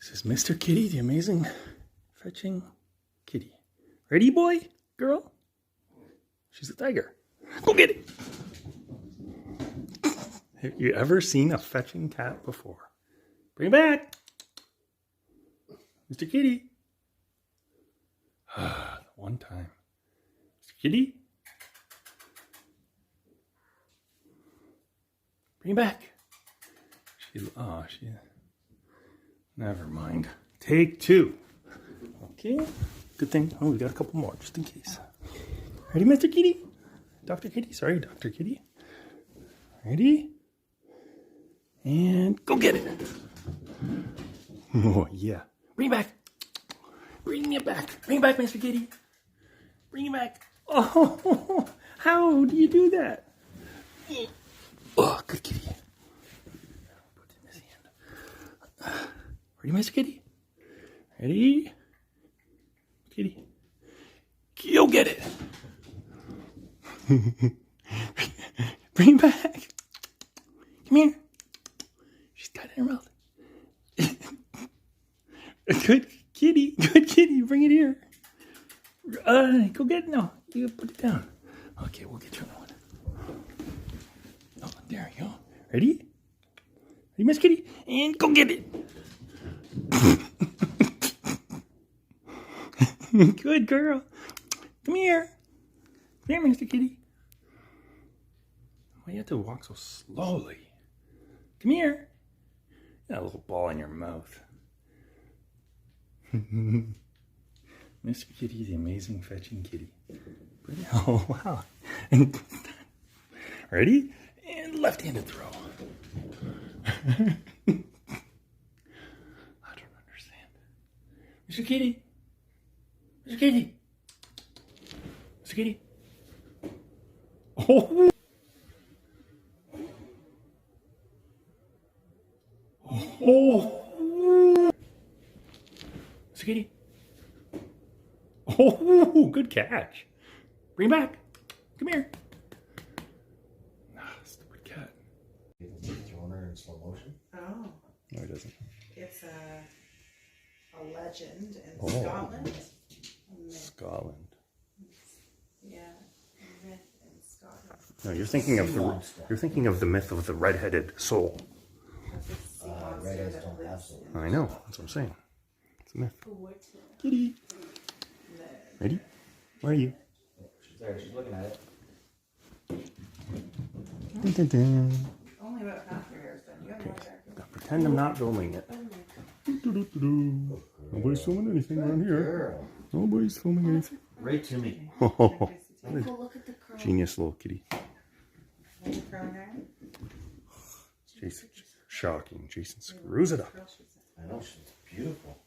This is Mr. Kitty, the amazing fetching kitty. Ready, boy? Girl? She's a tiger. Go get it! Have you ever seen a fetching cat before? Bring it back! Mr. Kitty. One time. Mr. Kitty? Bring it back. She... Never mind. Take two. Okay. Good thing. Oh, we got a couple more, just in case. Ready, Mr. Kitty? Dr. Kitty? Sorry, Dr. Kitty. Ready? And go get it. Oh, yeah. Bring it back. Bring it back. Bring it back, Mr. Kitty. Bring it back. Oh, how do you do that? Oh, good kitty. Put it in his hand. Ready, Mr. Kitty? Ready? Kitty. Go get it. Bring it back. Come here. She's got it in her mouth. Good kitty. Good kitty. Bring it here. Go get it now. You put it down. Okay, we'll get you another one. Oh, there you go. Ready? Ready, Miss Kitty? And go get it. Good girl. Come here. Come here, Mr. Kitty. Why do you have to walk so slowly? Come here. You got a little ball in your mouth. Mr. Kitty, the amazing fetching kitty. Oh, wow. Ready? And left-handed throw. I don't understand. Mr. Kitty. Mr. Kitty. Mr. Kitty. Oh. Oh. Mr. Kitty. Oh, good catch. Bring it back. Come here. Stupid cat. Throwing her in slow motion. Oh. No, he doesn't. It's a legend in Oh. Scotland. Scotland. Yeah, a myth in Scotland. No, you're thinking of the myth of the red-headed soul. That's a sea monster redheads that don't have lives souls. in I know. That's what I'm saying. It's a myth. the- Kitty. Ready? Where are you? She's there. She's looking at it. Dun, dun, dun. Only about half your hair is done. You got more hair. Now pretend I'm not filming it. Doo-doo-doo-doo. Nobody's filming anything around here. Girl. Nobody's filming anything. Right to me. Oh, Look at the curl. genius little kitty. Any curl hair? Jason, shocking. Jason screws it up. I know. She's beautiful.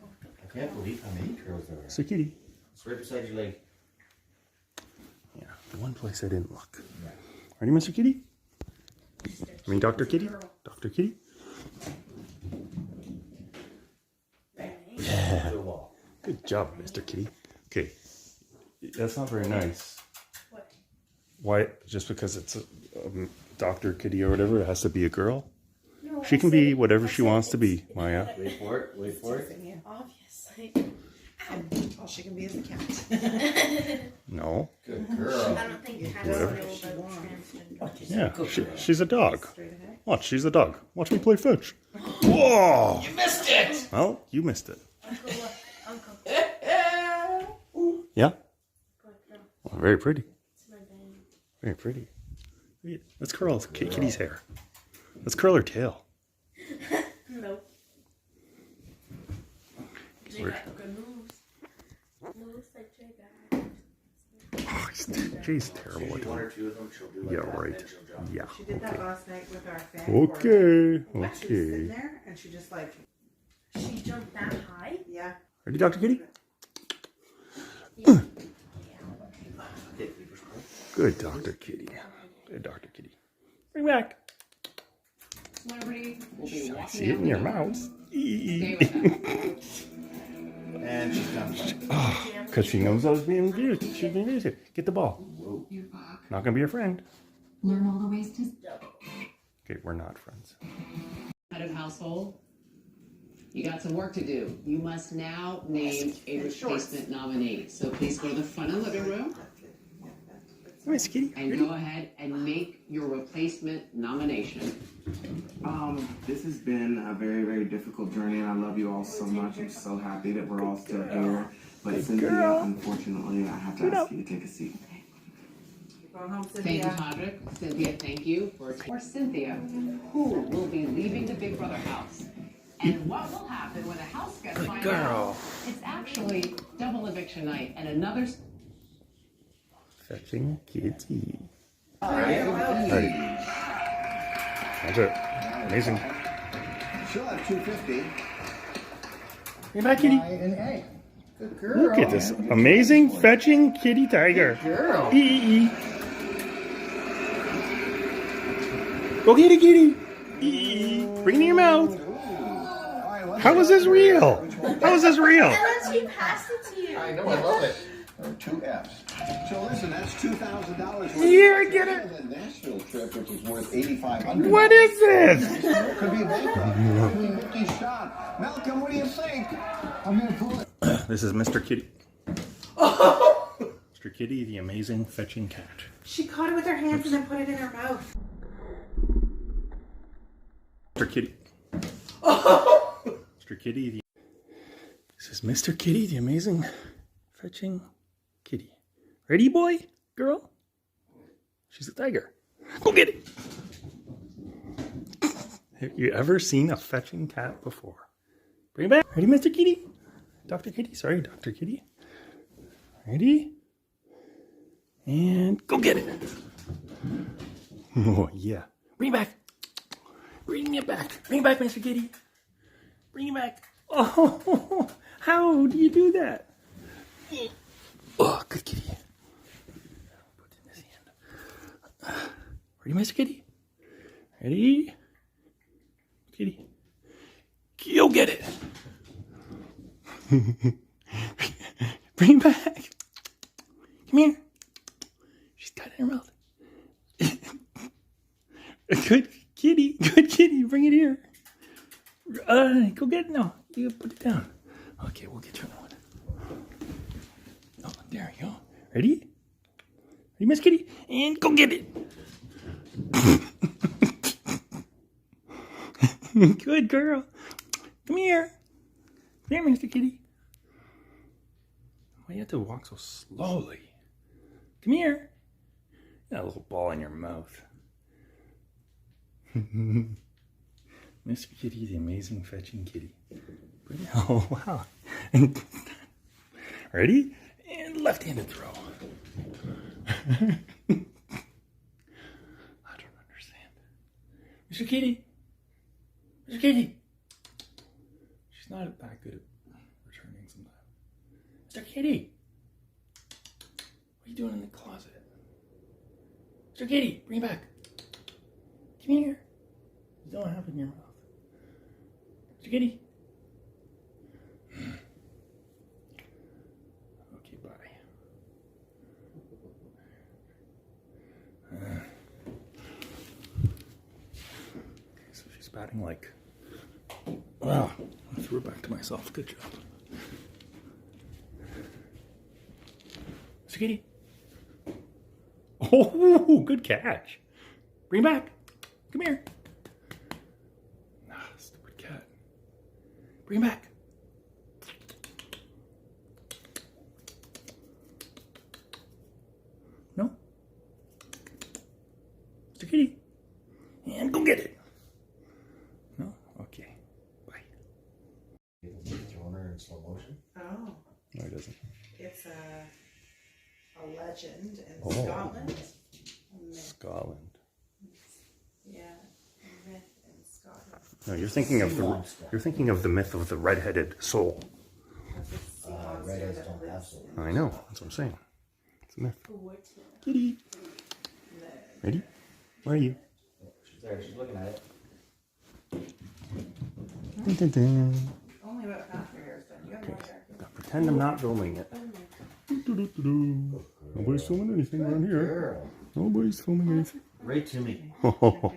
I can't believe how many curls there are. So kitty. It's right beside your leg. Yeah, the one place I didn't look. Ready, Mr. Kitty? I mean, Dr. Kitty? Dr. Kitty? Yeah. To the wall. Good job, Mr. Kitty. Okay, that's not very nice. What? Why? Just because it's a Dr. Kitty or whatever, it has to be a girl? No, She can be whatever she wants to be, Maya. Wait for it. Wait for it. Yeah. obviously. All she can be is a cat. No. Good I girl. don't think cats Whatever. know about transgender. Yeah, she's a dog. Straight ahead. Watch, she's a dog. Watch me play fetch. Whoa! You missed it. Well, you missed it. Uncle, look. Uncle. Yeah? Look, no, Well, very pretty. it's my bang. Very pretty. Let's curl Kitty's hair. Let's curl her tail. Nope. Jay Where- got good moves. Moves like Jay got. Oh, she's terrible at Usually one doing or two of them she'll do like Yeah, that, right. then she'll jump. Yeah. She did that last night with our fan. Okay, She was sitting okay. there and she just like, She jumped that high? yeah. Ready, Dr. Kitty? Yeah. Okay, Peepers, go. Good, Dr. Kitty. Good, Dr. Kitty. Bring back. Nobody will be I walking see it in your mouth. Stay with us. And she's done. Because she knows I was being abused. She's being abused. Get the ball. You fuck. Not going to be your friend. Learn all the ways to Okay, we're not friends. head of household. You got some work to do. You must now name a replacement nominee. So please go to the front of the living room Come here, Kitty. and Ready? go ahead and make your replacement nomination. This has been a very, very difficult journey, and I love you all so much. I'm so happy that we're all still here. But Good Cynthia, girl. unfortunately, I have to Get ask up. you to take a seat. Going home, Thank you, Cynthia. Todrick. Cynthia, thank you for Cynthia, who will be leaving the Big Brother house. And what will happen when the house gets Good find girl. out? It's actually double eviction night, and another Fetching Kitty. Alright. That's it. Amazing. She'll have 250. Bring back, Kitty. An egg. Good girl. Look at this amazing fetching kitty tiger. Girl. E. Go get it, kitty. E. Bring it in your mouth. How is this real? How is this real? And then she passed it to you. I know, I love it. There are 2 F's. So listen, that's $2,000. Here, get it. The Nashville trip, which is worth $8,500. What is this? Could be a bankrupt. Could be Mickey's shot. Malcolm, what do you think? I'm gonna pull it. This is Mr. Kitty. Mr. Kitty, the amazing fetching cat. She caught it with her hands and then put it in her mouth. Mr. Kitty. Mr. Kitty, the... This is Mr. Kitty, the amazing fetching kitty. Ready, boy? Girl? She's a tiger. Go get it! Have you ever seen a fetching cat before? Bring it back. Ready, Mr. Kitty? Dr. Kitty? Sorry, Dr. Kitty. Ready? And go get it. Oh, yeah. Bring it back. Bring it back. Bring it back, Mr. Kitty. Bring it back. Oh, how do you do that? Oh, good kitty. Put it in his hand. Ready, Mr. Kitty? Ready? Kitty. Go get it. Bring it back. Come here. She's got it in her mouth. Good kitty. Good kitty. Bring it here. Go get it now. You put it down. Okay, we'll get you another one. Oh, there you go. Ready? Ready, Miss Kitty? And go get it. Good girl. Come here. Come here, Mr. Kitty. Why do you have to walk so slowly? Come here. You got a little ball in your mouth. Mr. Kitty, the amazing fetching kitty. Oh, wow. Ready? And left-handed throw. I don't understand. Mr. Kitty. Mr. Kitty. She's not that good at returning sometimes. Mr. Kitty. What are you doing in the closet? Mr. Kitty, bring it back. Come here. You don't have it in your mouth. Mr. Kitty. Okay, bye. Okay, so she's batting like... Wow, I threw it back to myself. Good job. Mr. Kitty. Oh, good catch. Bring it back. Come here. Ah, stupid cat. Bring it back. No? Mr. Kitty. And go get it. No? Okay. Bye. Throwing her in slow motion. Oh, No, he doesn't. it's a legend in Oh. Scotland. A myth. Scotland. Yeah, a myth in Scotland. No, you're thinking of the myth of the red-headed soul. That's a sea monster Redheads that don't have lives souls. in I know. That's what I'm saying. It's a myth. What? Kitty. the- Ready? Where are you? She's there, she's looking at it. Dun, dun, dun. Only about half your hair is done. You got more hair. Pretend I'm not filming it. Do-do-do-do. Nobody's filming anything around here. Girl. Nobody's filming anything. Right to me. Oh,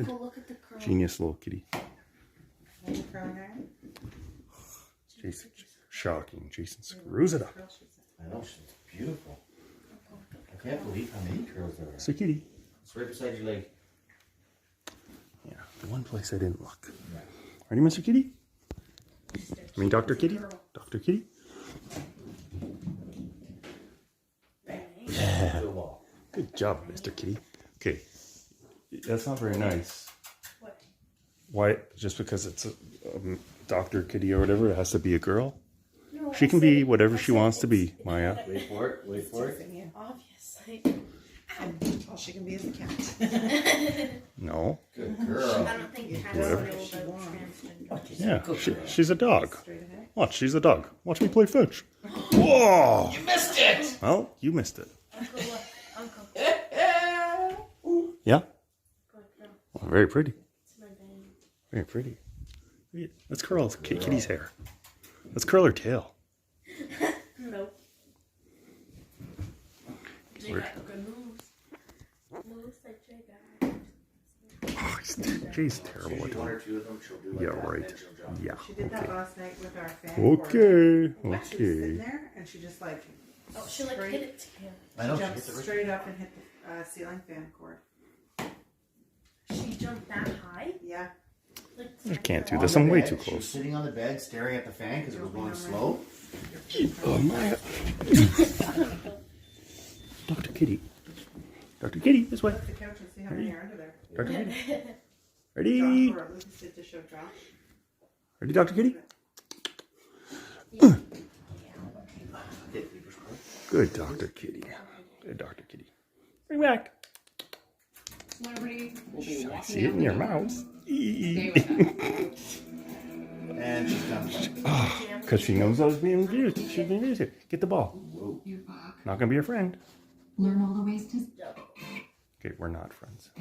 Go look at the curl. genius little kitty. Any curling iron? Jason, shocking. Jason screws it up. I know, she's beautiful. I can't believe how many curls there are. So kitty. It's right beside your leg. Yeah, the one place I didn't look. Ready, Mr. Kitty? I mean, Dr. Kitty? Dr. Kitty? Yeah. Good job, Mr. Kitty. Okay. That's not very nice. What? Why? Just because it's a Dr. Kitty or whatever, it has to be a girl? No, She can be whatever she wants to be, Maya. Wait for it, wait for it. Yeah. Obviously. All she can be is a cat. No. Good I girl. don't think cats Whatever. know about transgender. Yeah, she's a dog. Straight ahead. Watch, she's a dog. Watch me play fetch. Whoa! You missed it! Well, you missed it. Uncle, look. Uncle. Yeah? Good girl. Well, very pretty. It's my baby. Very pretty. Let's curl Kitty's hair. Let's curl her tail. Nope. Jay Weird. got good moves. Moves like Jay got. Oh, Jay's terrible at Usually one doing or two of them, she'll do like Yeah, that, right. then she'll jump. Yeah. She did that Okay. last night with our fan. cord. Okay. She was sitting Okay. there and she just like Oh, she like hit it to him. I know, she jumped hit the wrist. straight up and hit the ceiling fan cord. She jumped that high? Yeah. Like, I can't do On this. the I'm way bed, too She was close. sitting on the bed staring at the fan because it was going slow. Oh, Maya. Dr. Kitty. Dr. Kitty, this way. Lift the couch and see how many are under there. Dr. Kitty. Josh, Ready? or we can sit to show Josh. Ready, Dr. Kitty? Good, Dr. Kitty. Good, Dr. Kitty. Bring back. Celebrity will be walking See it out in the your door. mouth. Stay with us. And she's done. Because she knows I was being abused. She's being abused here. Get the ball. You fuck. Not going to be your friend. Learn all the ways to. Okay, we're not friends.